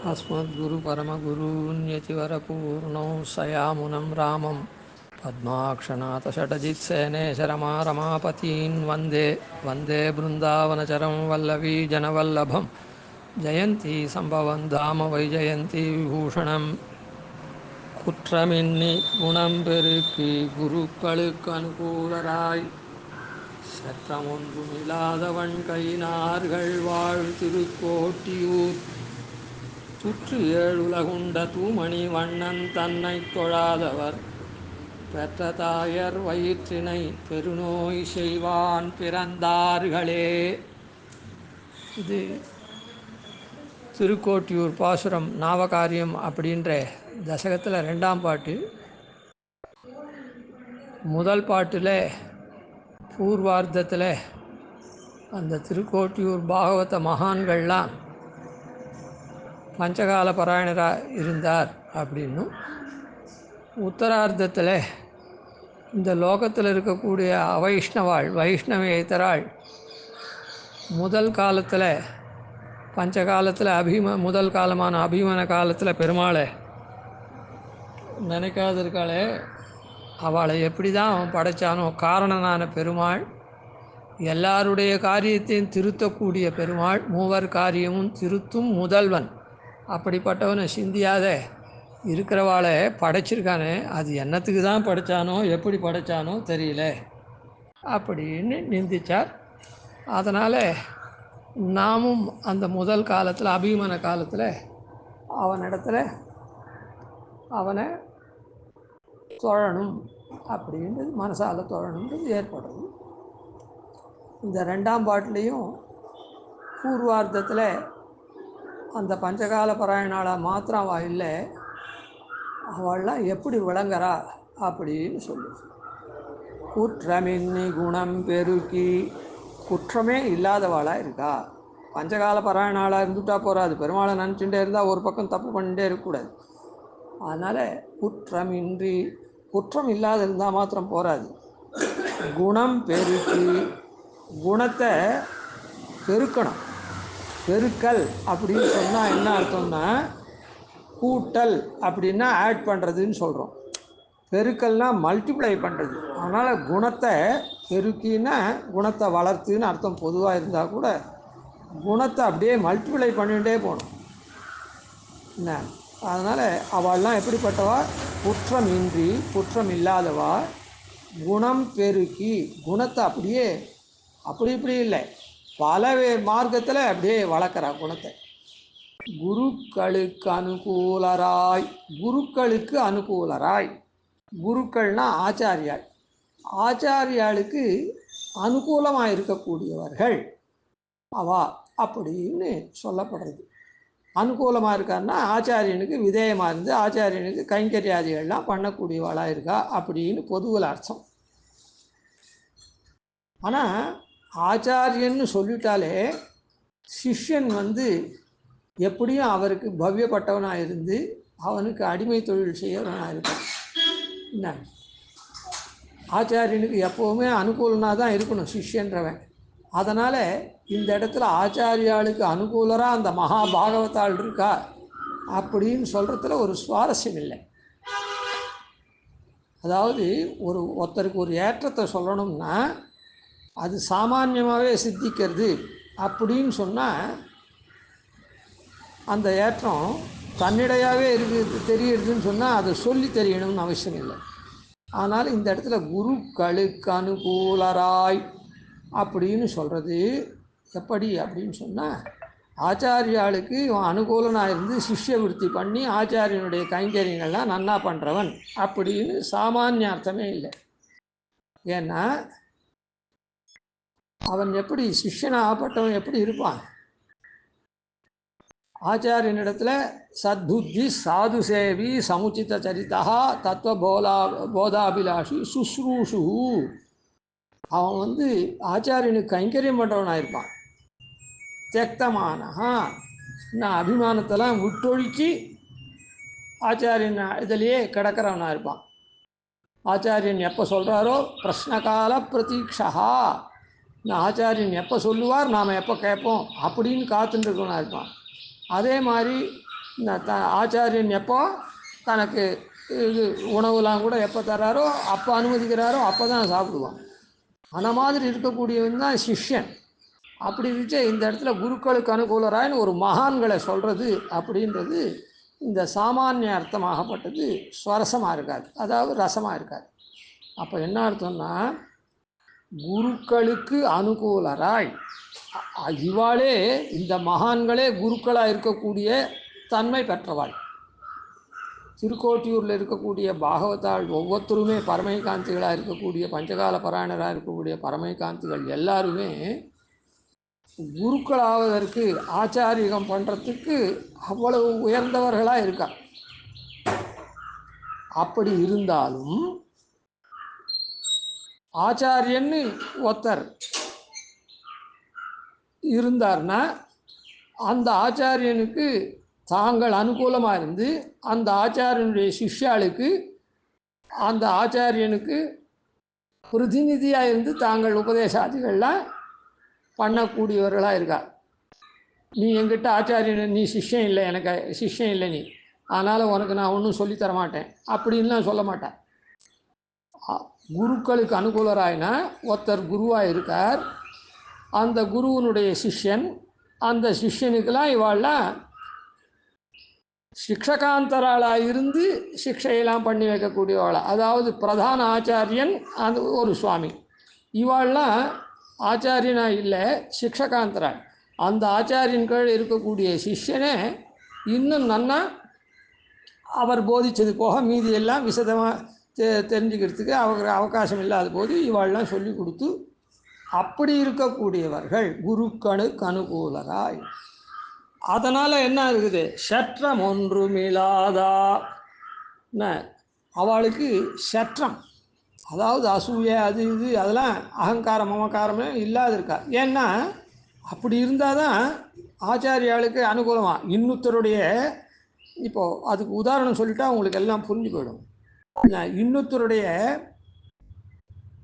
अस्मद्गुरुपरमगुरून्यतिवरपूर्णौ सयामुनं रामं पद्माक्षनाथषडजित्सेनेशरमारमापतीन् वन्दे वन्दे बृन्दावनचरं वल्लवीजनवल्लभं जयन्ती सम्भवं धाम वैजयन्ती विभूषणं குற்றமின்னி குணம் பெருக்கி குருக்களுக்கு அனுகூலராய் சற்றமொன்றுமில்லாதவன் கையினார்கள் வாழ் திருக்கோட்டியூர் சுற்று ஏழுலகுண்ட தூமணி வண்ணன் தன்னை தொழாதவர் பெற்ற தாயர் வயிற்றினை பெருநோய் செய்வான் பிறந்தார்களே. இது திருக்கோட்டியூர் பாசுரம் நாவகாரியம் அப்படின்ற தசகத்தில் ரெண்டாம் பாட்டு. முதல் பாட்டில் பூர்வார்த்தத்தில் அந்த திருக்கோட்டியூர் பாகவத மகான்கள்லாம் பஞ்சகால பாராயணராக இருந்தார் அப்படின்னும், உத்தரார்த்தத்தில் இந்த லோகத்தில் இருக்கக்கூடிய அவைஷ்ணவாள் வைஷ்ணவேத்தராள் முதல் காலத்தில் பஞ்சகாலத்தில் முதல் காலமான அபிமன காலத்தில் பெருமாளை நினைக்காதிருக்காளே, அவளை எப்படி தான் அவன் படைத்தானோ, காரணனான பெருமாள், எல்லாருடைய காரியத்தையும் திருத்தக்கூடிய பெருமாள், மூவர் காரியமும் திருத்தும் முதல்வன், அப்படிப்பட்டவனை சிந்தியாத இருக்கிறவாளை படைச்சிருக்கானே, அது என்னத்துக்கு தான் படைத்தானோ எப்படி படைத்தானோ தெரியல அப்படின்னு நிந்திச்சார். அதனால் நாமும் அந்த முதல் காலத்தில் அபிமன காலத்தில் அவனிடத்தில் அவனை தொழணும் அப்படின்றது, மனசால் தொழணுன்றது ஏற்படுறது. இந்த ரெண்டாம் பாட்டிலையும் பூர்வார்த்தத்தில் அந்த பஞ்சகால பாராயணாளாக மாத்திரம் அவள் இல்லை, அவள்லாம் எப்படி விளங்குறா அப்படின்னு சொல்லு. குற்றமின்னி குணம் பெருக்கி, குற்றமே இல்லாதவாளாக இருக்கா. பஞ்சகால பாராயணாளாக இருந்துட்டா போகாது, பெருமாளை நினச்சிட்டே இருந்தால் ஒரு பக்கம் தப்பு பண்ணிகிட்டே இருக்கக்கூடாது. அதனால் குற்றமின்றி, குற்றம் இல்லாத இருந்தால் மாத்திரம் போகாது, குணம் பெருக்கி, குணத்தை பெருக்கணும். பெருக்கல் அப்படின்னு சொன்னால் என்ன அர்த்தம்னா, கூட்டல் அப்படின்னா ஆட் பண்ணுறதுன்னு சொல்கிறோம், பெருக்கல்னா மல்டிப்ளை பண்ணுறது. அதனால் குணத்தை பெருக்கின்னா குணத்தை வளர்த்துன்னு அர்த்தம் பொதுவாக இருந்தால் கூட, குணத்தை அப்படியே மல்டிப்ளை பண்ணிகிட்டே போகணும் என்ன. அதனால் அவள்லாம் எப்படிப்பட்டவா, குற்றம் இன்றி, குற்றம் இல்லாதவா, குணம் பெருக்கி, குணத்தை அப்படியே அப்படி இப்படி இல்லை, பல மார்க்கத்தில் அப்படியே வளர்க்குறா குணத்தை. குருக்களுக்கு அனுகூலராய், குருக்களுக்கு அனுகூலராய், குருக்கள்னா ஆச்சாரியாள், ஆச்சாரியாளுக்கு அனுகூலமாக இருக்கக்கூடியவர்கள் அவா அப்படின்னு சொல்லப்படுறது. அனுகூலமாக இருக்காருன்னா ஆச்சாரியனுக்கு விதேயமாக இருந்து ஆச்சாரியனுக்கு கைங்கரியாதிகள்லாம் பண்ணக்கூடியவாளாக இருக்கா அப்படின்னு பொதுவில் அர்த்தம். ஆனால் ஆச்சாரியன்னு சொல்லிட்டாலே சிஷ்யன் எப்படியும் அவருக்கு பவ்யப்பட்டவனாக இருந்து அவனுக்கு அடிமை தொழில் செய்யறவனாக இருக்கான் என்ன. ஆச்சாரியனுக்கு எப்போவுமே அனுகூலனாக தான் இருக்கணும் சிஷ்யன்றவன். அதனால் இந்த இடத்துல ஆச்சாரியாளுக்கு அனுகூலராக அந்த மகாபாகவத்தாள் இருக்கா அப்படின்னு சொல்கிறதுல ஒரு சுவாரஸ்யம் இல்லை. அதாவது ஒருத்தருக்கு ஒரு ஏற்றத்தை சொல்லணும்னா அது சாமான்யமாகவே சித்திக்கிறது அப்படின்னு சொன்னால் அந்த ஏற்றம் தன்னிடையாகவே இருக்குது தெரியுதுன்னு சொன்னால் அதை சொல்லி தெரியணும்னு அவசியம் இல்லை. ஆனால் இந்த இடத்துல குருக்களுக்கு அனுகூலராய் அப்படின்னு சொல்கிறது எப்படி அப்படின்னு சொன்னால், ஆச்சாரியாளுக்கு அனுகூலனாக இருந்து சிஷ்ய விருத்தி பண்ணி ஆச்சாரியனுடைய கைங்கரியங்கள்லாம் நன்னா பண்ணுறவன் அப்படின்னு சாமானிய அர்த்தமே இல்லை. ஏன்னா அவன் எப்படி சிஷ்யனாகப்பட்டவன் எப்படி இருப்பான், ஆச்சாரியனிடத்தில் சத்புத்தி சாது சேவி சமுச்சித சரிதா தத்துவ போதாபிலாஷி சுஸ்ரூஷு, அவன் ஆச்சாரியனுக்கு கைங்கரியம் பண்ணுறவனாக இருப்பான். தியக்தமானஹா, நான் அபிமானத்தெல்லாம் விட்டொழிச்சு ஆச்சாரியன் இதிலேயே கிடக்கிறவனாக இருப்பான். ஆச்சாரியன் எப்போ சொல்கிறாரோ பிரஷ்னகால பிரதீட்சா, நான் ஆச்சாரியன் எப்போ சொல்லுவார் நாம் எப்போ கேட்போம் அப்படின்னு காத்துட்டுருக்கவனாக இருப்பான். அதே மாதிரி ஆச்சாரியன் எப்போ தனக்கு இது உணவுலாம் கூட எப்போ தர்றாரோ அப்போ அனுமதிக்கிறாரோ அப்போ தான் சாப்பிடுவான். அந்த மாதிரி இருக்கக்கூடியவன் தான் சிஷ்யன். அப்படி இருந்துச்சு இந்த இடத்துல குருக்களுக்கு அனுகூலராயின்னு ஒரு மகான்களை சொல்கிறது அப்படின்றது இந்த சாமானிய அர்த்தமாகப்பட்டது ஸ்வரசமாக இருக்காது, அதாவது ரசமாக இருக்காது. அப்போ என்ன அர்த்தம்னா, குருக்களுக்கு அனுகூலராய் இவாளே இந்த மகான்களே குருக்களாக இருக்கக்கூடிய தன்மை பெற்றவாள். திருக்கோட்டியூரில் இருக்கக்கூடிய பாகவதாள் ஒவ்வொருத்தருமே பரமைகாந்திகளாக இருக்கக்கூடிய பஞ்சகால பாராயணராக இருக்கக்கூடிய பரமைகாந்திகள் எல்லாருமே குருக்களாவதற்கு ஆச்சாரியம் பண்ணுறதுக்கு அவ்வளவு உயர்ந்தவர்களாக இருக்கா. அப்படி இருந்தாலும் ஆச்சாரியன்னு ஒருத்தர் இருந்தார்னா அந்த ஆச்சாரியனுக்கு தாங்கள் அனுகூலமாக இருந்து அந்த ஆச்சாரியனுடைய சிஷ்யாளுக்கு அந்த ஆச்சாரியனுக்கு பிரதிநிதியாக இருந்து தாங்கள் உபதேசாதிகள்லாம் பண்ணக்கூடியவர்களாக இருக்கா. நீ என்கிட்ட ஆச்சாரியன், நீ சிஷ்யம் இல்லை, எனக்கு சிஷ்யம் இல்லை நீ, அதனால் உனக்கு நான் ஒன்றும் சொல்லித்தரமாட்டேன் அப்படின்லாம் சொல்ல மாட்டேன். குருக்களுக்கு அனுகூலராயினா ஒருத்தர் குருவாக இருக்கார், அந்த குருவனுடைய சிஷ்யன், அந்த சிஷ்யனுக்கெல்லாம் இவாள்லாம் சிக்ஷகாந்தராளாக இருந்து சிக்ஷையெல்லாம் பண்ணி வைக்கக்கூடியவாளா. அதாவது பிரதான ஆச்சாரியன் அந்த ஒரு சுவாமி, இவாள்லாம் ஆச்சாரியனாக இல்லை, சிக்ஷகாந்தராள். அந்த ஆச்சாரியன் கீழ் இருக்கக்கூடிய சிஷ்யனே இன்னும் நன்னா அவர் போதித்தது போக மீதி எல்லாம் விசதமாக தெரிஞ்சுக்கிறதுக்கு அவகாசம் இல்லாத போது இவாள்லாம் சொல்லி கொடுத்து அப்படி இருக்கக்கூடியவர்கள் குருக்களுக்கு அனுகூலராய். அதனால் என்ன இருக்குது, சற்றம் ஒன்றுமில்லாதா, அவளுக்கு சற்றம் அதாவது அசூயை அது இது அதெல்லாம் அகங்காரம் மமக்காரமே இல்லாத இருக்கா. ஏன்னா அப்படி இருந்தால் தான் ஆச்சாரியாளுக்கு அனுகூலமாக. இன்னொருத்தருடைய இப்போது அதுக்கு உதாரணம் சொல்லிட்டா உங்களுக்கு எல்லாம் புரிஞ்சு போயிடும்.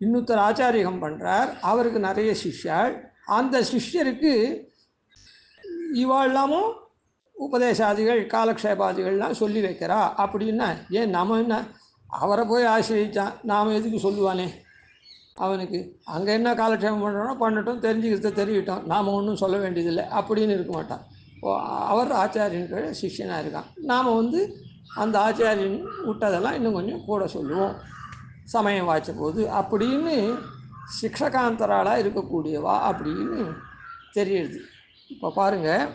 இன்னொருத்தர் ஆச்சாரியம் பண்ணுறார், அவருக்கு நிறைய சிஷ்யாள், அந்த சிஷ்யருக்கு இவாழ்லாமும் உபதேசாதிகள் காலக்ஷேபாதிகள்லாம் சொல்லி வைக்கிறா. அப்படின்னா ஏன் நம்ம என்ன அவரை போய் ஆசிரியிச்சான், நாம் எதுக்கு சொல்லுவானே, அவனுக்கு அங்கே என்ன காலக்ஷேபம் பண்ணுறோன்னா பண்ணட்டும், தெரிஞ்சுக்கிறத தெரிவிட்டோம், நாம் ஒன்றும் சொல்ல வேண்டியதில்லை அப்படின்னு இருக்க மாட்டான். அவர் ஆச்சாரியன் சிஷ்யனாக இருக்கான், நாம் அந்த ஆச்சாரியன் விட்டதெல்லாம் இன்னும் கொஞ்சம் கூட சொல்லுவோம் சமயம் வாய்ச்ச போது அப்படின்னு சிக்ஷகாந்தராளாக இருக்கக்கூடியவா அப்படின்னு தெரியுது. இப்போ பாருங்கள்,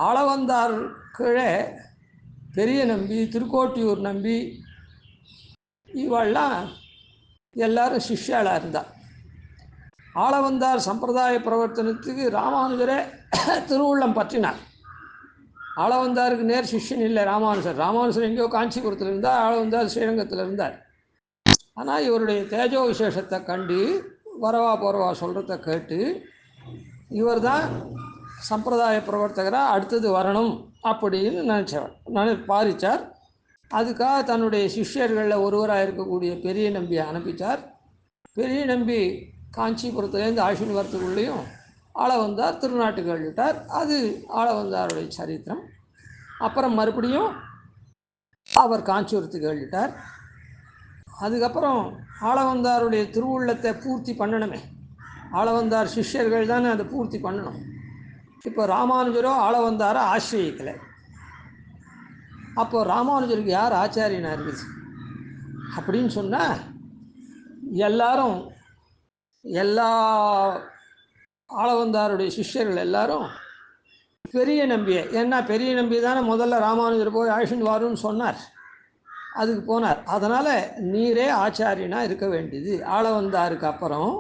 ஆளவந்தார் கீழே பெரிய நம்பி, திருக்கோட்டியூர் நம்பி, இவெல்லாம் எல்லாரும் சிஷ்யாளாக இருந்தார். ஆளவந்தார் சம்பிரதாய பிரவர்த்தனத்துக்கு ராமானுஜரை திருவுள்ளம் பற்றினார். ஆளவந்தாருக்கு நேர் சிஷ்யன் இல்லை ராமானுஜர். ராமானுஜர் எங்கேயோ காஞ்சிபுரத்தில் இருந்தார், ஆளவந்தார் ஸ்ரீரங்கத்தில் இருந்தார். ஆனால் இவருடைய தேஜோ விசேஷத்தை கண்டு வரவா போகிறவா சொல்கிறத கேட்டு இவர் தான் சம்பிரதாய பிரவர்த்தகராக அடுத்தது வரணும் அப்படின்னு பாரித்தார். அதுக்காக தன்னுடைய சிஷ்யர்களில் ஒருவராக இருக்கக்கூடிய பெரிய நம்பியை அனுப்பித்தார். பெரிய நம்பி காஞ்சிபுரத்துலேருந்து ஆழ்ச்சின்னு வரத்துக்குள்ளேயும் ஆளவந்தார் திருநாட்டுக்கு எழுதிட்டார். அது ஆளவந்தாருடைய சரித்திரம். அப்புறம் மறுபடியும் அவர் காஞ்சிபுரத்துக்கு எழுதிட்டார். அதுக்கப்புறம் ஆளவந்தாருடைய திருவுள்ளத்தை பூர்த்தி பண்ணணுமே, ஆளவந்தார் சிஷ்யர்கள் தானே அதை பூர்த்தி பண்ணணும். இப்போ ராமானுஜரோ ஆளவந்தாரை ஆசிரியக்கலை. அப்போது ராமானுஜருக்கு யார் ஆச்சாரியனாக இருக்குது அப்படின்னு சொன்னால், எல்லாரும் எல்லா ஆளவந்தாருடைய சிஷ்யர்கள் எல்லாரும் பெரிய நம்பியை, ஏன்னா பெரிய நம்பி தானே முதல்ல ராமானுஜர் போய் ஆழ்ச்சின்னு வாருன்னு சொன்னார், அதுக்கு போனார். அதனால் நீரே ஆச்சாரியனாக இருக்க வேண்டியது. ஆளவந்தாருக்கு அப்புறம்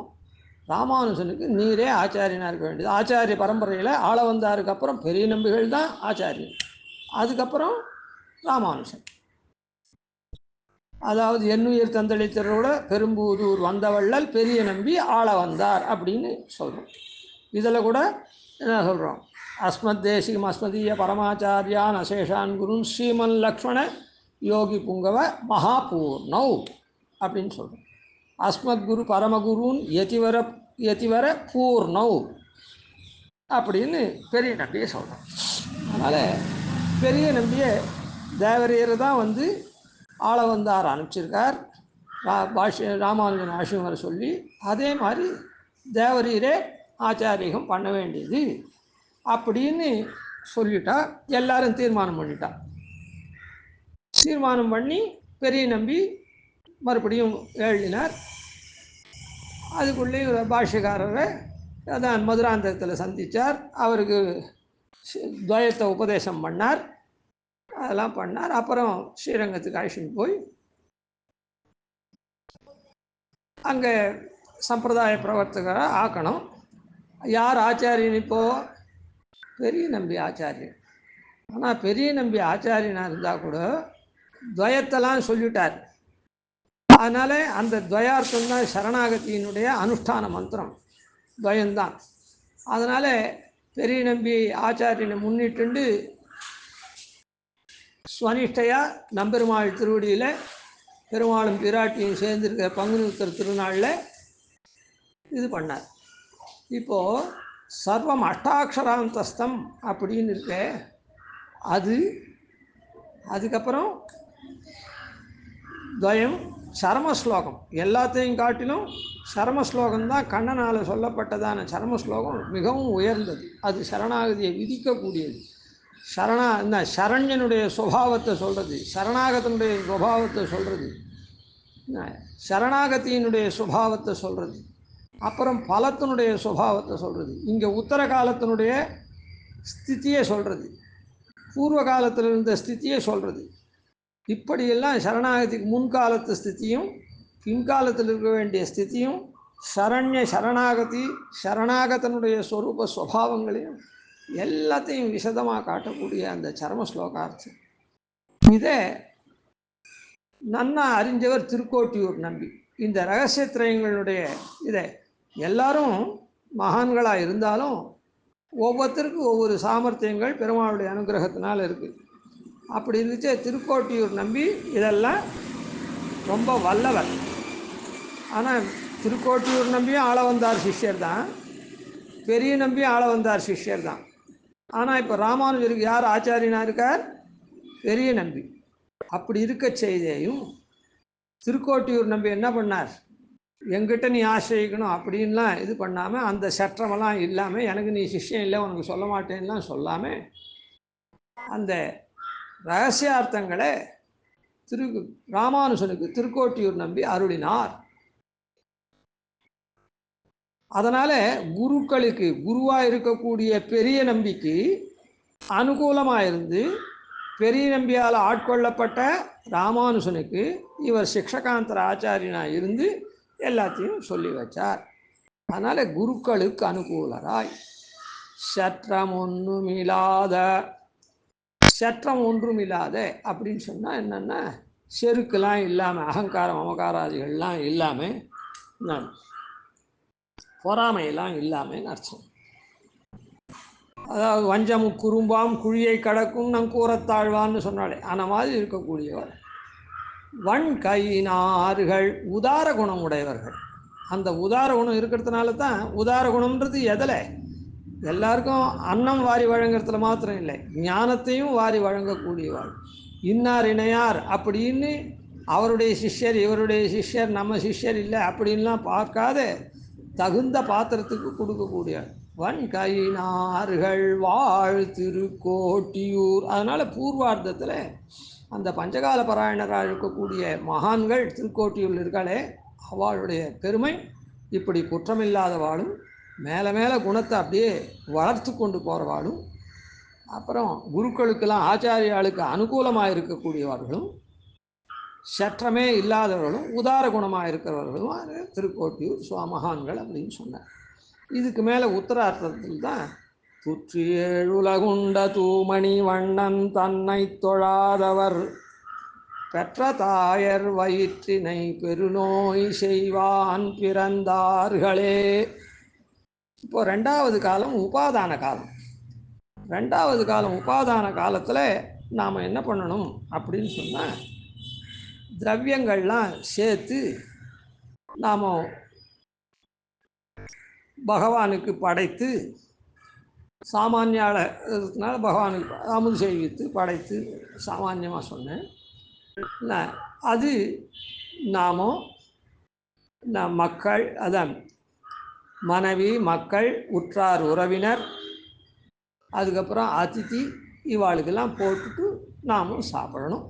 ராமானுஜனுக்கு நீரே ஆச்சாரியனாக இருக்க வேண்டியது. ஆச்சாரிய பரம்பரையில் ஆளவந்தாருக்கு அப்புறம் பெரிய நம்பிகள் தான் ஆச்சாரியன், அதுக்கப்புறம் ராமானுஜன். அதாவது எண்ணுயிர் தந்தளித்தரோட பெரும்பூதூர் வந்தவள்ளல் பெரிய நம்பி ஆளவந்தார் அப்படின்னு சொல்கிறோம். இதில் கூட என்ன சொல்கிறோம், அஸ்மத் தேசிகம் அஸ்மதீய பரமாச்சாரியான் அசேஷான் குருன் ஸ்ரீமன் லக்ஷ்மண யோகி புங்கவ மகாபூர்ணவ் அப்படின்னு சொல்கிறோம். அஸ்மத் குரு பரமகுருன் யதிவர பூர்ணவ் அப்படின்னு பெரிய நம்பியை சொல்கிறோம். அதனால் பெரிய நம்பியை தேவரீரை தான் வந்து ஆள வந்தார் அனுப்பிச்சிருக்கார். ராமானுஜன் ஆசியம் வர சொல்லி அதே மாதிரி தேவரீரே ஆச்சாரியம் பண்ண வேண்டியது அப்படின்னு சொல்லிட்டா. எல்லாரும் தீர்மானம் பண்ணிட்டா. தீர்மானம் பண்ணி பெரிய நம்பி மறுபடியும் எழுதினார். அதுக்குள்ளேயும் பாஷ்யக்காரரை அதான் மதுராந்தகத்தில் சந்தித்தார். அவருக்கு துவயத்தை உபதேசம் பண்ணார். அதெல்லாம் பண்ணார். அப்புறம் ஸ்ரீரங்கத்துக்கு அழைச்சிட்டு போய் அங்கே சம்பிரதாய பிரவர்த்தகரை ஆக்கணும். யார் ஆச்சாரியன்? இப்போது பெரிய நம்பி ஆச்சாரியன். ஆனால் பெரிய நம்பி ஆச்சாரியனாக இருந்தால் கூட துவயத்தெல்லாம் சொல்லிட்டார். அதனால் அந்த துவயார்த்தம் தான் சரணாகதியினுடைய அனுஷ்டான மந்திரம், துவயம்தான். அதனால் பெரிய நம்பி ஆச்சாரியனை முன்னிட்டு ஸ்வனிஷ்டையாக நம்பெருமாள் திருவடியில் பெருமாளும் பிராட்டியும் சேர்ந்திருக்கிற பங்குனி உத்திர திருநாளில் இது பண்ணார். இப்போது சர்வம் அஷ்டாட்சராந்தஸ்தம் அப்படின்னு இருக்க அது. அதுக்கப்புறம் துவயம் சரமஸ்லோகம். எல்லாத்தையும் காட்டிலும் சரமஸ்லோகம்தான் கண்ணனால் சொல்லப்பட்டதான சரமஸ்லோகம் மிகவும் உயர்ந்தது. அது சரணாகதியை விதிக்கக்கூடியது. இந்த சரண்யனுடைய சுபாவத்தை சொல்கிறது, சரணாகத்தினுடைய சுபாவத்தை சொல்கிறது, சரணாகத்தியினுடைய சுபாவத்தை சொல்கிறது, அப்புறம் பலத்தினுடைய சுபாவத்தை சொல்கிறது. இங்கே உத்தர காலத்தினுடைய ஸ்திதியை சொல்கிறது, பூர்வ காலத்தில் இருந்த ஸ்திதியை சொல்கிறது. இப்படியெல்லாம் சரணாகதிக்கு முன்காலத்து ஸ்திதியும் பின்காலத்தில் இருக்க வேண்டிய ஸ்திதியும் சரண்ய சரணாகதி சரணாகதனுடைய ஸ்வரூப சுவாவங்களையும் எல்லாத்தையும் விசதமாக காட்டக்கூடிய அந்த சரம ஸ்லோகார்த்தம். இதை நன்னா அறிஞ்சவர் திருக்கோட்டியூர் நம்பி. இந்த ரகசியத்திரயங்களுடைய இதை எல்லாரும் மகான்களாக இருந்தாலும் ஒவ்வொருத்தருக்கும் ஒவ்வொரு சாமர்த்தியங்கள் பெருமாளுடைய அனுகிரகத்தினால் இருக்குது. அப்படி இருந்துச்சு திருக்கோட்டியூர் நம்பி இதெல்லாம் ரொம்ப வல்லவர். ஆனால் திருக்கோட்டியூர் நம்பியும் ஆள வந்தார் சிஷ்யர் தான், பெரிய நம்பியும் ஆள வந்தார் சிஷ்யர் தான். ஆனால் இப்போ ராமானுஜருக்கு யார் ஆச்சாரியனாக இருக்கார்? பெரிய நம்பி. அப்படி இருக்க செய்தேயும் திருக்கோட்டியூர் நம்பி என்ன பண்ணார்? எங்கிட்ட நீ ஆசிரியக்கணும் அப்படின்லாம் இது பண்ணாமல், அந்த சற்றமெல்லாம் இல்லாமல், எனக்கு நீ சிஷ்யம் இல்லை உனக்கு சொல்ல மாட்டேன்லாம் சொல்லாமல் அந்த ரகசியார்த்தங்களை ராமானுஜனுக்கு திருக்கோட்டியூர் நம்பி அருளினார். அதனால் குருக்களுக்கு குருவாக இருக்கக்கூடிய பெரிய நம்பிக்கு அனுகூலமாக இருந்து பெரிய நம்பியால் ஆட்கொள்ளப்பட்ட ராமானுஜனுக்கு இவர் சிக்ஷகாந்தர ஆச்சாரியனாக இருந்து எல்லாத்தையும் சொல்லி வச்சார். அதனால் குருக்களுக்கு அனுகூலராய் சற்றம் ஒன்றுமில்லாத அப்படின்னு சொன்னால் என்னென்னா செருக்கெல்லாம் இல்லாமல், அகங்காரம் அமகாராதிகள்லாம் இல்லாமல், நான் பொறாமையெல்லாம் இல்லாமல் அர்த்தம். அதாவது வஞ்சம் குறும்பாம் குழியை கடக்கும் நம் கூறத்தாழ்வான்னு சொன்னாலே அந்த மாதிரி இருக்கக்கூடியவர். வன் கையினார்கள் உதார குணம் உடையவர்கள். அந்த உதார குணம் இருக்கிறதுனால தான், உதார குணம்ன்றது எதில்? எல்லாருக்கும் அன்னம் வாரி வழங்குறதுல மாத்திரம் இல்லை, ஞானத்தையும் வாரி வழங்கக்கூடியவாள். இன்னார் இணையார் அப்படின்னு அவருடைய சிஷ்யர் இவருடைய சிஷ்யர் நம்ம சிஷ்யர் இல்லை அப்படின்லாம் பார்க்காத தகுந்த பாத்திரத்துக்கு கொடுக்கக்கூடியவர். வன் கையினார்கள் வாழ் திருக்கோட்டியூர். அதனால் பூர்வார்த்தத்தில் அந்த பஞ்சகால பாராயணராக இருக்கக்கூடிய மகான்கள் திருக்கோட்டியூரில் இருக்காளே, அவளுடைய பெருமை இப்படி குற்றமில்லாதவாளும் மேலே மேலே குணத்தை அப்படியே வளர்த்து கொண்டு போகிறவாளும், அப்புறம் குருக்களுக்கெல்லாம் ஆச்சாரியாளுக்கு அனுகூலமாக இருக்கக்கூடியவர்களும் சற்றமே இல்லாதவர்களும் உதார குணமாக இருக்கிறவர்களும் திருக்கோட்டியூர் சுவாமகான்கள் அப்படின்னு சொன்னார். இதுக்கு மேலே உத்தரார்த்தத்தில் தான் துற்றி ஏழுலகுண்ட தூமணி வண்ணன் தன்னை தொழாதவர் பெற்ற தாயர் வயிற்றினை பெருநோய் செய்வான் பிறந்தார்களே. இப்போ ரெண்டாவது காலம் உபாதான காலம். ரெண்டாவது காலம் உபாதான காலத்தில் நாம் என்ன பண்ணணும் அப்படின்னு சொன்னால், திரவியங்கள்லாம் சேர்த்து நாம் பகவானுக்கு படைத்து சாமானியால பகவானுக்கு அமுது செய்வித்து படைத்து சாமானியமாக சொன்னேன். அது நாமோ மக்கள், அதான் மனைவி, மக்கள், உற்றார் உறவினர், அதுக்கப்புறம் அதிதி, இவாளுக்கெல்லாம் போட்டுட்டு நாமும் சாப்பிடணும்.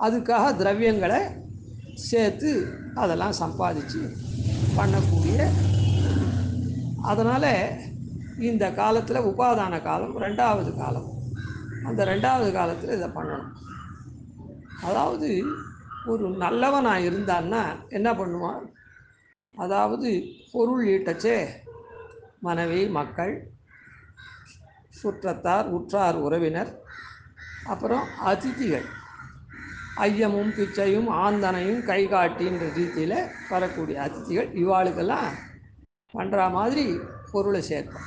அதுக்காக திரவியங்களை சேர்த்து அதெல்லாம் சம்பாதிச்சு பண்ணக்கூடிய, அதனால் இந்த காலத்தில் உபாதான காலம் 2வது காலம். அந்த 2வது காலத்தில் இதை பண்ணணும். அதாவது ஒரு நல்லவனாக இருந்தான்னா என்ன பண்ணுவான், அதாவது பொருள் ஈட்டச்சே மனைவி, மக்கள், சுற்றத்தார், உற்றார் உறவினர், அப்புறம் அதிதிகள், ஐயமும் பிச்சையும் ஆந்தனையும் கை காட்டின்ற ரீதியில் வரக்கூடிய அதிதிகள், இவாளுக்கெல்லாம் பண்ணுற மாதிரி பொருளை சேர்ப்போம்.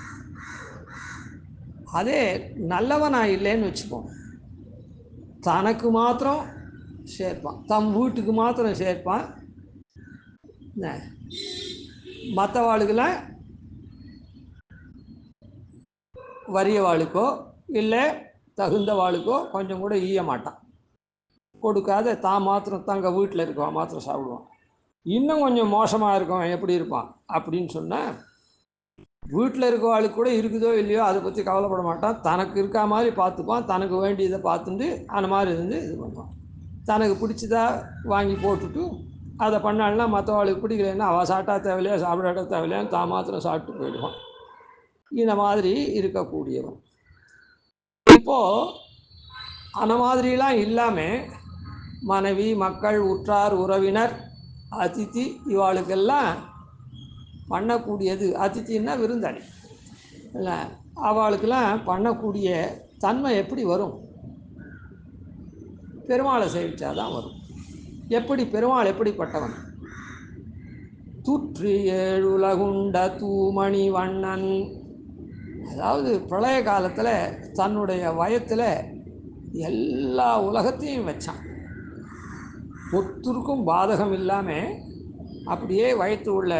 அதே நல்லவனாக இல்லைன்னு வச்சுப்போம், தனக்கு மாத்திரம் சேர்ப்பான், தம் வீட்டுக்கு மாத்திரம் சேர்ப்பான். மற்றவாளுக்கெல்லாம் வறிய வாளுக்கோ இல்லை தகுந்த வாளுக்கோ கொஞ்சம் கூட ஈய மாட்டான், கொடுக்காத தான் மாத்திரம் தங்க வீட்டில் இருக்கவன் மாத்திரம் சாப்பிடுவான். இன்னும் கொஞ்சம் மோசமாக இருக்கவன் எப்படி இருப்பான் அப்படின்னு சொன்னால், வீட்டில் இருக்கவாளுக்கு கூட இருக்குதோ இல்லையோ அதை பற்றி கவலைப்பட மாட்டான், தனக்கு இருக்கா மாதிரி பார்த்துப்பான், தனக்கு வேண்டியதை பார்த்துட்டு அந்த மாதிரி இருந்து இது பண்ணுவான். தனக்கு பிடிச்சதா வாங்கி போட்டுட்டு அதை பண்ணாள்னா மற்றவாளுக்கு பிடிக்கலன்னா அவள் சாப்பிட்டா தேவையில்லையா சாப்பிடாட்டா தேவையில்லையான்னு தான் மாத்திரம் சாப்பிட்டு போயிடுவான். இந்த மாதிரி இருக்கக்கூடியவன். இப்போது அந்த மாதிரிலாம் இல்லாமல் மனைவி, மக்கள், உற்றார் உறவினர், அதிதி, இவாளுக்கெல்லாம் பண்ணக்கூடியது, அதித்தின்னா விருந்தாளி இல்லை, அவளுக்கெல்லாம் பண்ணக்கூடிய தன்மை எப்படி வரும், பெருமாளை சேவிச்சாதான் வரும். எப்படி பெருமாள் எப்படிப்பட்டவன், தூற்றி ஏழுலகுண்ட தூமணி வண்ணன். அதாவது பிரளய காலத்தில் தன்னுடைய வயத்தில் எல்லா உலகத்தையும் வச்சான், ஒருத்தருக்கும் பாதகம் இல்லாமல் அப்படியே வயத்து உள்ள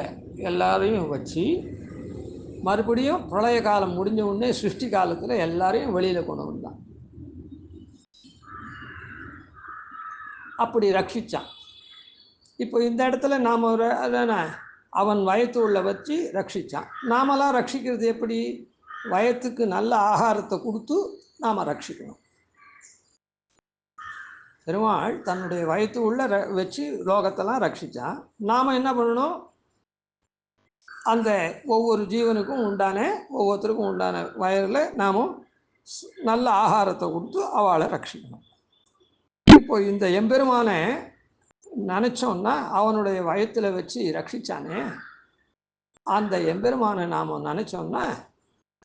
எல்லாரையும் வச்சு மறுபடியும் பிரளய காலம் முடிஞ்ச உடனே சிருஷ்டி காலத்தில் எல்லாரையும் வெளியில் கொண்டு வந்தான். அப்படி ரட்சித்தான். இப்போ இந்த இடத்துல நாம் ஒரு அதான அவன் வயத்து உள்ள வச்சு ரட்சித்தான். நாமெல்லாம் ரட்சிக்கிறது எப்படி, வயத்துக்கு நல்ல ஆகாரத்தை கொடுத்து நாம் ரட்சிக்கணும். பெருமாள் தன்னுடைய வயத்து உள்ள வச்சு லோகத்தெல்லாம் ரட்சித்தான். நாம் என்ன பண்ணணும், அந்த ஒவ்வொரு ஜீவனுக்கும் உண்டான ஒவ்வொருத்தருக்கும் உண்டான வயரில் நாமும் நல்ல ஆகாரத்தை கொடுத்து அவளை ரட்சிக்கணும். இப்போ இந்த எம்பெருமானை நினச்சோன்னா அவனுடைய வயத்தில் வச்சு ரட்சித்தானே, அந்த எம்பெருமானை நாம் நினச்சோன்னா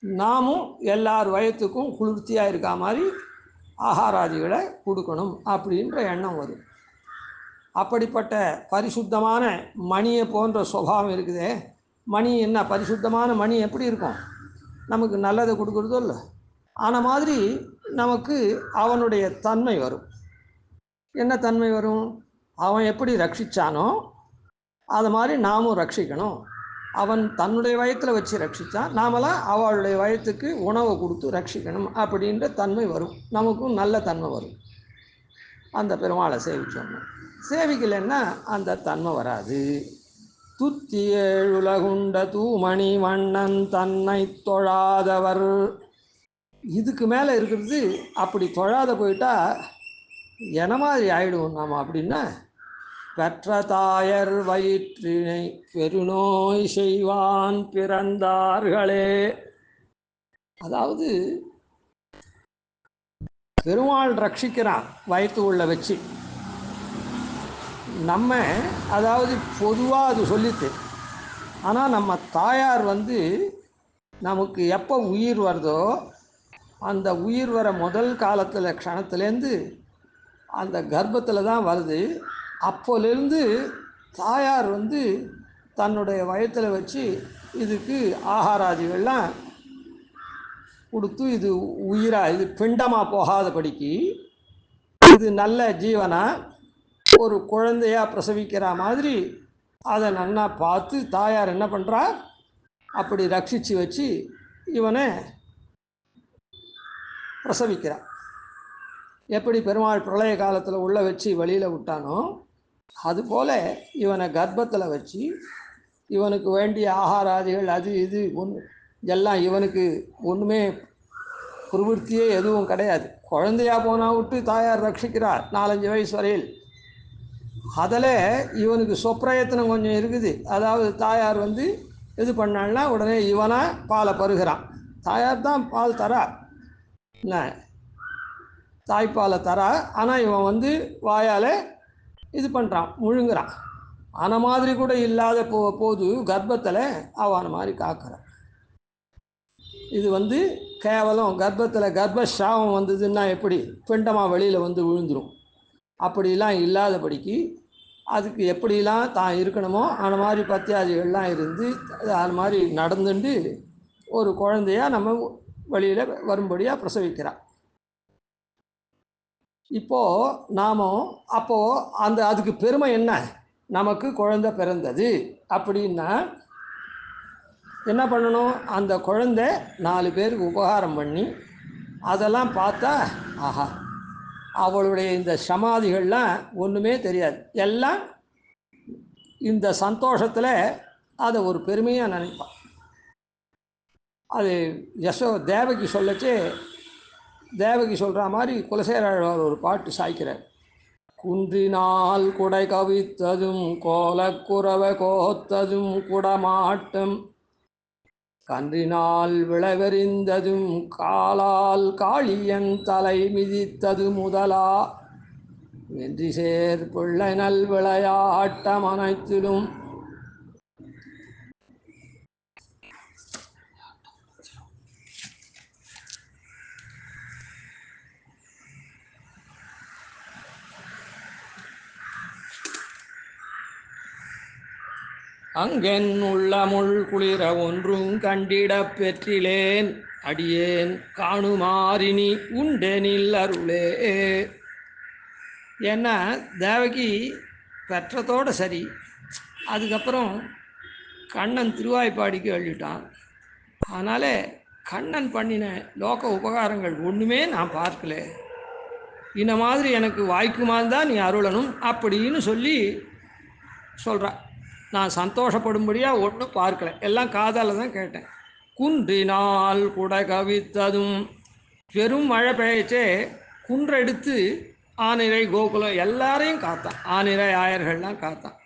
நாமும் எல்லார் வயத்துக்கும் குளிர்ச்சியாக இருக்கா மாதிரி ஆகாராதிகளை கொடுக்கணும் அப்படின்ற எண்ணம் வரும். அப்படிப்பட்ட பரிசுத்தமான மணியை போன்ற சுபாவம் இருக்குதே, மணி என்ன பரிசுத்தமான மணி எப்படி இருக்கும், நமக்கு நல்லதை கொடுக்குறதோ இல்லை, ஆன மாதிரி நமக்கு அவனுடைய தன்மை வரும். என்ன தன்மை வரும், அவன் எப்படி ரட்சித்தானோ அது மாதிரி நாமும் ரட்சிக்கணும். அவன் தன்னுடைய வயத்தில் வச்சு ரட்சித்தான், நாமெல்லாம் அவளுடைய வயத்துக்கு உணவை கொடுத்து ரட்சிக்கணும் அப்படின்ற தன்மை வரும். நமக்கும் நல்ல தன்மை வரும் அந்த பெருமாளை சேவிச்சோம்னா. சேவிக்கலைன்னா அந்த தன்மை வராது. துத்தி ஏழுலகுண்ட தூமணி வண்ணன் தன்னை தொழாதவர். இதுக்கு மேலே இருக்கிறது, அப்படி தொழாத போயிட்டா என்ன மாதிரி ஆயிடுவோம் நாம் அப்படின்னா, பெற்ற தாயர் வயிற்றினை பெருநோய் செய்வான் பிறந்தார்களே. அதாவது பெருமாள் ரட்சிக்கிறான் வயிற்று உள்ள வச்சு, நம்ம அதாவது பொதுவாக அது சொல்லிட்டு, ஆனால் நம்ம தாயார் நமக்கு எப்போ உயிர் வருதோ அந்த உயிர் வர முதல் காலத்தில் க்ஷணத்துலேருந்து அந்த கர்ப்பத்தில் தான் வருது. அப்போலேருந்து தாயார் தன்னுடைய வயத்தில் வச்சு இதுக்கு ஆகாராதிகள்லாம் கொடுத்து, இது உயிராக, இது பிண்டமாக போகாதபடிக்கு, இது நல்ல ஜீவனாக ஒரு குழந்தையாக பிரசவிக்கிற மாதிரி அதை நல்லா பார்த்து தாயார் என்ன பண்ணுறா, அப்படி ரட்சித்து வச்சு இவனை பிரசவிக்கிறான். எப்படி பெருமாள் பிரளய காலத்தில் உள்ளே வச்சு வெளியில் விட்டானோ அதுபோல் இவனை கர்ப்பத்தில் வச்சு இவனுக்கு வேண்டிய ஆகாராதிகள் அது இது எல்லாம் இவனுக்கு ஒன்றுமே பிரவருத்தியே எதுவும் கிடையாது. குழந்தையாக போனால் விட்டு தாயார் ரட்சிக்கிறார் 4-5 வயசு வரையில். அதில் இவனுக்கு சொப்பிரயத்தனம் கொஞ்சம் இருக்குது. அதாவது தாயார் இது பண்ணான்னா உடனே இவனை பாலை பருகிறான். தாயார் தான் பால் தரா, என்ன தாய்ப்பாலை தரா. ஆனால் இவன் வாயால் இது பண்ணுறான், முழுங்குறான். ஆன மாதிரி கூட இல்லாத போது கர்ப்பத்தில் அவன மாதிரி காக்கிறான். இது கேவலம் கர்ப்பத்தில் கர்ப்பஸ்ராவம் வந்ததுன்னா எப்படி பிண்டமாக வெளியில் விழுந்துடும். அப்படிலாம் இல்லாதபடிக்கு அதுக்கு எப்படிலாம் தான் இருக்கணுமோ அந்த மாதிரி பத்தியாதிகள்லாம் இருந்து அது மாதிரி நடந்துட்டு ஒரு குழந்தையாக நம்ம வெளியில் வரும்படியாக பிரசவிக்கிறான். இப்போது நாம் அப்போது அதுக்கு பெருமை என்ன, நமக்கு குழந்தை பிறந்தது அப்படின்னா என்ன பண்ணணும், அந்த குழந்தை 4 பேருக்கு உபகாரம் பண்ணி அதெல்லாம் பார்த்தா ஆஹா அவளுடைய இந்த சமாதிகள்லாம் ஒன்றுமே தெரியாது. எல்லாம் இந்த சந்தோஷத்தில் அதை ஒரு பெருமையாக நினைப்பான். அது தேவகி சொல்லச்சே தேவகி சொல்கிற மாதிரி குலசேகராழ்வார் ஒரு பாட்டு சாய்க்கிறார். குன்றினால் குடை கவித்ததும் கோலக்குறவ கோத்ததும் குடமாட்டம் கன்றினால் விளைவெறிந்ததும் காலால் காளியன் தலை மிதித்தது முதலா வென்றி சேர் பிள்ளை நல் விளையாட்டம் அனைத்திலும் அங்கென் உள்ளமுள் குளிர ஒன்றும் கண்டிடப் பெற்றிலேன் அடியேன் காணுமாறினி உண்டெனில் அருளே. ஏன்னா தேவகி பெற்றதோடு சரி, அதுக்கப்புறம் கண்ணன் திருவாய்ப்பாடிக்கு எழுதிட்டான். அதனால் கண்ணன் பண்ணின லோக உபகாரங்கள் ஒன்றுமே நான் பார்க்கல, இந்த மாதிரி எனக்கு வாய்க்குமான் தான் நீ அருளணும் அப்படின்னு சொல்லி சொல்கிறான். நான் சந்தோஷப்படும்படியாக ஒன்றும் பார்க்கல, எல்லாம் காதால் தான் கேட்டேன். குன்றினால் குடை கவித்ததும் பெரும் மழை பெய்யச்சே குன்றெடுத்து ஆனிரை கோகுலம் எல்லாரையும் காத்தான், ஆனிரை ஆயர்கள்லாம் காத்தான்.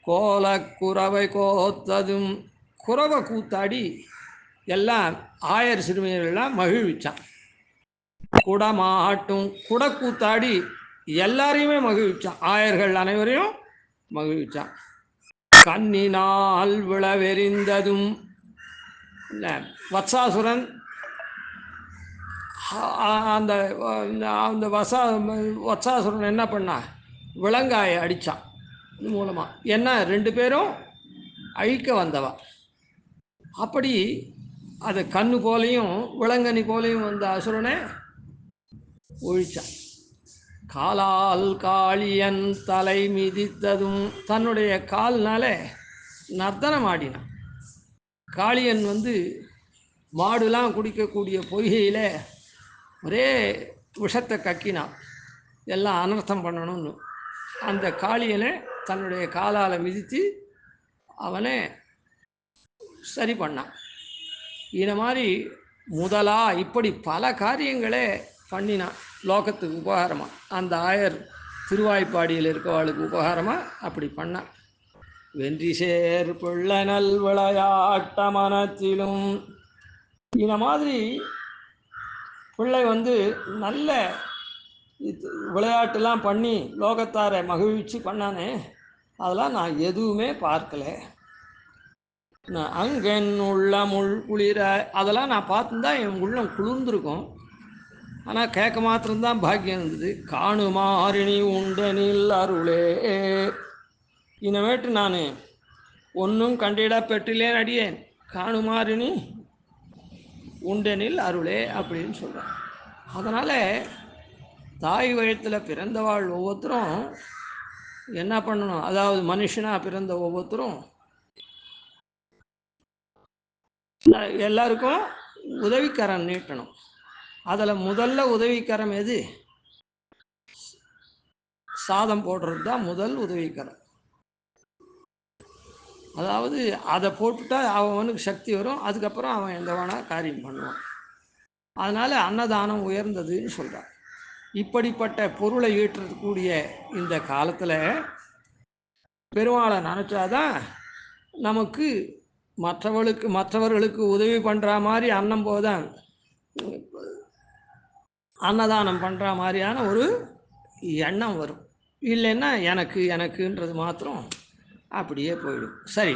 கோலக்குறவை கோத்ததும் குறவை கூத்தாடி எல்லாம் ஆயர் சிறுமியர்கள்லாம் மகிழ்விச்சான். குடமாட்டும் குடை கூத்தாடி எல்லாரையுமே மகிழ்விச்சான், ஆயர்கள் அனைவரையும் மகிழ்விச்சான். கண்ணினால் விளவெறிந்ததும் வத்சாசுரன் அந்த அந்த வத்சாசுரன் என்ன பண்ணா, விலங்காயை அடித்தான். இது மூலமாக என்ன 2 பேரும் அழிக்க வந்தவா. அப்படி அது கண்ணு போலையும் விலங்கனி போலையும் வந்த அசுரனை ஒழிச்சான். காலால் காளியன் தலை மிதித்ததும் தன்னுடைய கால்னால நர்த்தனம் ஆடினான். காளியன் மாடுலாம் குடிக்கக்கூடிய பொய்கையில் ஒரே விஷத்தை கக்கினான், எல்லாம் அனர்த்தம் பண்ணணும்னு. அந்த காளியனை தன்னுடைய காலால் மிதித்து அவனை சரி பண்ணான். இந்த மாதிரி முதலா இப்படி பல காரியங்களே பண்ணினான் லோகத்துக்கு உபகாரமாக. அந்த ஆயர் திருவாய்ப்பாடியில் இருக்கவாளுக்கு உபகாரமாக அப்படி பண்ணான். வென்றி சேர் பிள்ளை நல் விளையாட்ட மனத்திலும் இந்த மாதிரி பிள்ளை நல்ல விளையாட்டுலாம் பண்ணி லோகத்தாரை மகிழ்ச்சி பண்ணானே, அதெல்லாம் நான் எதுவுமே பார்க்கல. நான் அங்கென் உள்ளமுள் குளிர அதெல்லாம் நான் பார்த்துதான் என் உள்ளம் குளிர்ந்துருக்கும், ஆனால் கேட்க மாத்திரம்தான் பாக்கியம் இருந்தது. காணுமாறினி உண்டனில் அருளே. இனமேட்டு நான் ஒன்றும் கண்டிட பெற்றிலேன் அடியேன் காணுமாறினி உண்டனில் அருளே அப்படின்னு சொல்கிறேன். அதனால் தாய் வயிற்றில் பிறந்தவாள் ஒவ்வொருத்தரும் என்ன பண்ணணும், அதாவது மனுஷனாக பிறந்த ஒவ்வொருத்தரும் எல்லாருக்கும் உதவிக்கரம் நீட்டணும். அதில் முதல்ல உதவிக்கரம் எது? சாதம் போடுறது தான் முதல் உதவிக்கரம். அதாவது அதை போட்டுட்டா அவனுக்கு சக்தி வரும், அதுக்கப்புறம் அவன் எந்த வேணா காரியம் பண்ணுவான். அதனால் அன்னதானம் உயர்ந்ததுன்னு சொல்கிறான். இப்படிப்பட்ட பொருளை ஈட்டக்கூடிய இந்த காலத்தில் பெருமாளை நினச்சாதான் நமக்கு மற்றவர்களுக்கு உதவி பண்ணுற மாதிரி அன்னம் போதான் அன்னதானம் பண்ணுற மாதிரியான ஒரு எண்ணம் வரும். இல்லைன்னா எனக்குன்றது மாத்திரம் அப்படியே போயிடும். சரி,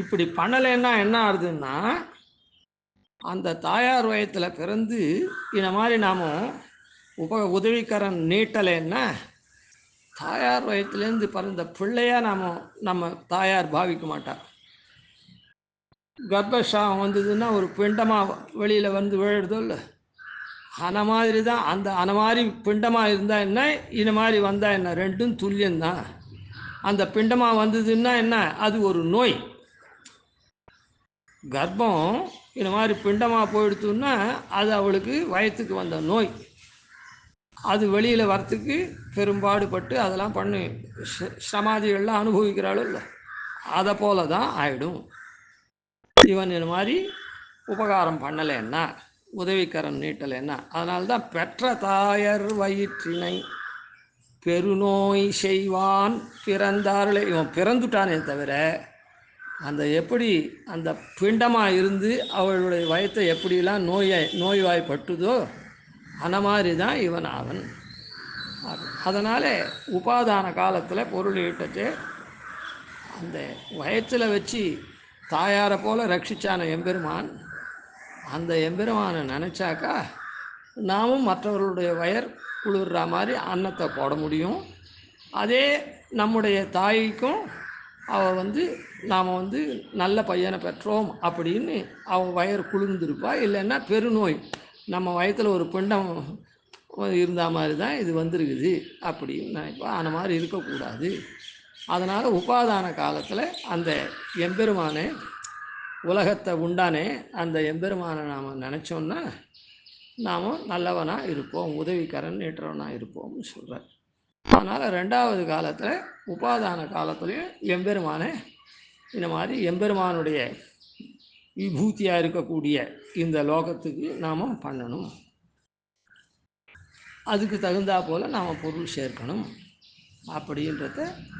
இப்படி பண்ணலைன்னா என்ன ஆகுதுன்னா, அந்த தாயார் வயத்தில் பிறந்து இந்த மாதிரி நாம் உதவிக்கரன் நீட்டலைன்னா தாயார் வயத்துலேருந்து பிறந்த பிள்ளையாக நம்ம தாயார் பாவிக்க மாட்டார். கர்ப்பசாபம் வந்ததுன்னா ஒரு பிண்டமாக வெளியில் வந்து விழுறதோ இல்லை, அந்த மாதிரி தான். அந்த மாதிரி பிண்டமாக இருந்தால் என்ன, இந்த மாதிரி வந்தால் என்ன, ரெண்டும் துல்லியம்தான். அந்த பிண்டமாக வந்ததுன்னா என்ன, அது ஒரு நோய். கர்ப்பம் இந்த மாதிரி பிண்டமாக போயிடுத்துன்னா அது அவளுக்கு வயத்துக்கு வந்த நோய். அது வெளியில் வரத்துக்கு பெரும்பாடுபட்டு அதெல்லாம் பண்ணி சமாதிகள்லாம் அனுபவிக்கிறாளோ இல்லை, அதை போல தான் ஆகிடும். இவன் இந்த மாதிரி உபகாரம் பண்ணலைன்னா, உதவிக்கரம் நீட்டலைன்னா, அதனால்தான் பெற்ற தாயர் வயிற்றினை பெருநோய் செய்வான் பிறந்தார்களே. இவன் பிறந்துட்டானே தவிர எப்படி அந்த பிண்டமாக இருந்து அவளுடைய வயத்தை எப்படிலாம் நோய்வாய்ப்பட்டுதோ அந்த மாதிரி தான் இவன் அவன். அதனால் உபாதான காலத்தில் பொருள் ஈட்டச்சு அந்த வயத்தில் வச்சு தாயாரை போல் ரட்சித்தான எம்பெருமான், அந்த எம்பெருமானை நினச்சாக்கா நாமும் மற்றவர்களுடைய வயர் குளிர்ற மாதிரி அன்னத்தை போட முடியும். அதே நம்முடைய தாய்க்கும் அவள் நாம் நல்ல பையனை பெற்றோம் அப்படின்னு அவள் வயர் குளிர்ந்துருப்பா. இல்லைன்னா பெருநோய், நம்ம வயத்தில் ஒரு பிண்டம் இருந்த மாதிரி தான் இது வந்திருக்குது அப்படின்னு நினைப்பா. அந்த மாதிரி இருக்கக்கூடாது. அதனால் உபாதான காலத்தில் அந்த எம்பெருமானை, உலகத்தை உண்டானே அந்த எம்பெருமானை நாம் நினச்சோன்னா நாம் நல்லவனாக இருப்போம், உதவிக்கரன் ஏற்றவனாக இருப்போம்னு சொல்கிறார். அதனால் ரெண்டாவது காலத்தில் உபாதான காலத்துலேயும் எம்பெருமானை இந்த மாதிரி எம்பெருமானுடைய விபூதியாக இருக்கக்கூடிய இந்த லோகத்துக்கு நாம் பண்ணணும். அதுக்கு தகுந்தா போல் நாம் பொருள் சேர்க்கணும் அப்படின்றத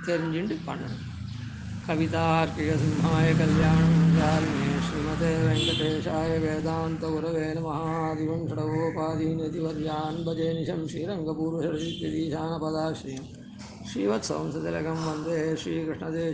தெரிஞ்சுட்டு பண்ணணும். கவிதார்க்கிக சிம்ஹாய கல்யாணமங்காரிணே ஸ்ரீமதே வெங்கடேஷாய வேதாந்த குரவே நமः. ஆதிவன் ஷடகோபாதீனதிவர்யான் பஜே நிஷம் ஸ்ரீரங்கபூர்வசரசித்திதீசானபதாஸ்ரீம் ஸ்ரீவத்சவம்சதிலகம் வந்தே ஸ்ரீகிருஷ்ணதே